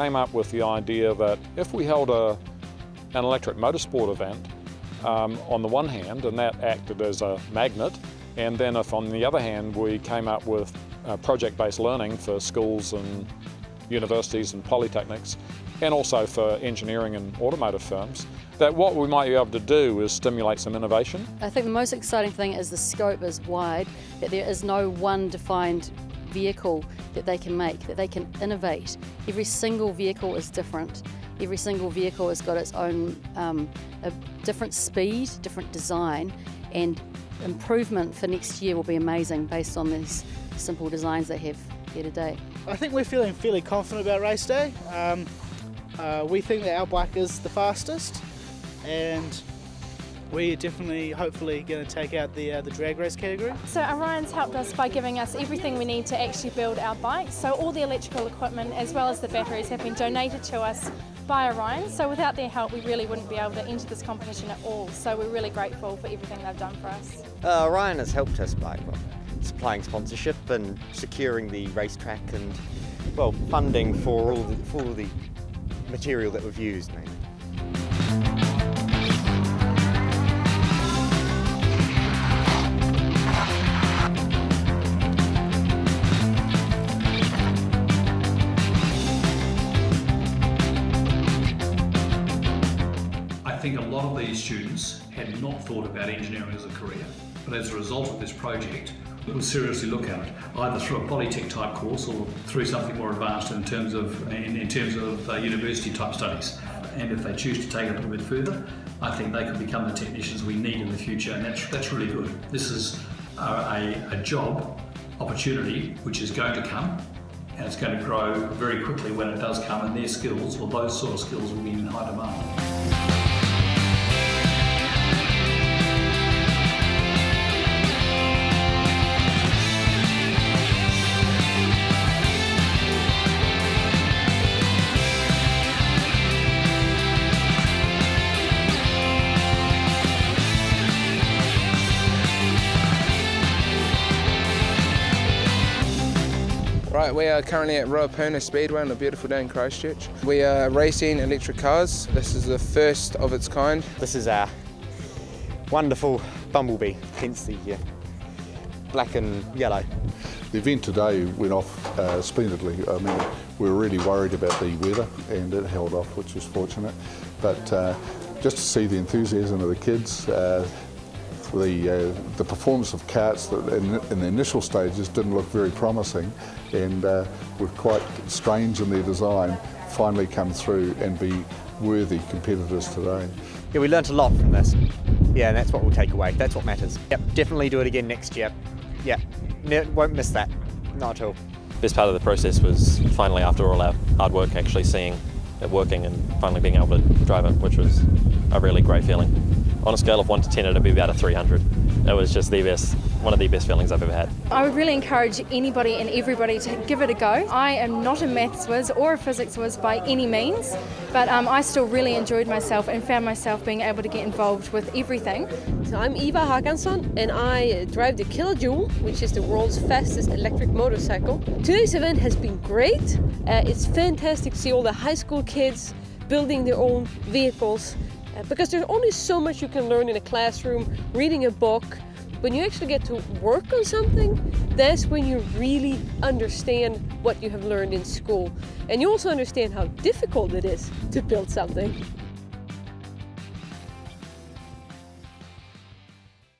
came up with the idea that if we held an electric motorsport event on the one hand, and that acted as a magnet, and then if on the other hand we came up with project-based learning for schools and universities and polytechnics, and also for engineering and automotive firms, that what we might be able to do is stimulate some innovation. I think the most exciting thing is the scope is wide, that there is no one defined vehicle that they can make, that they can innovate. Every single vehicle is different. Every single vehicle has got its own a different speed, different design, and improvement for next year will be amazing based on these simple designs they have here today. I think we're feeling fairly confident about Raceday. We think that our bike is the fastest, and we're definitely, hopefully, going to take out the drag race category. So Orion's helped us by giving us everything we need to actually build our bike. So all the electrical equipment as well as the batteries have been donated to us by Orion. So without their help, we really wouldn't be able to enter this competition at all. So we're really grateful for everything they've done for us. Orion has helped us by supplying sponsorship and securing the racetrack and, well, funding for all the material that we've used mainly. I think a lot of these students had not thought about engineering as a career, but as a result of this project, we will seriously look at it, either through a polytech type course or through something more advanced in terms of university type studies. And if they choose to take it a little bit further, I think they could become the technicians we need in the future, and that's really good. This is a job opportunity which is going to come, and it's going to grow very quickly when it does come, and their skills, or those sort of skills, will be in high demand. Right, we are currently at Papanui Speedway on a beautiful day in Christchurch. We are racing electric cars. This is the first of its kind. This is our wonderful Bumblebee, hence the black and yellow. The event today went off splendidly. I mean, we were really worried about the weather, and it held off, which was fortunate. But just to see the enthusiasm of the kids, the performance of karts that in the initial stages didn't look very promising, and were quite strange in their design, finally come through and be worthy competitors today. Yeah, we learnt a lot from this. Yeah, and that's what we'll take away. That's what matters. Yep, definitely do it again next year. Yeah, won't miss that. Not at all. Best part of the process was finally, after all our hard work, actually seeing it working and finally being able to drive it, which was a really great feeling. On a scale of 1 to 10, it'd be about a 300. It was just the best, one of the best feelings I've ever had. I would really encourage anybody and everybody to give it a go. I am not a maths whiz or a physics whiz by any means, but I still really enjoyed myself and found myself being able to get involved with everything. So I'm Hakansson, and I drive the Killaloule, which is the world's fastest electric motorcycle. Today's event has been great. It's fantastic to see all the high school kids building their own vehicles, because there's only so much you can learn in a classroom, reading a book. When you actually get to work on something, that's when you really understand what you have learned in school. And you also understand how difficult it is to build something.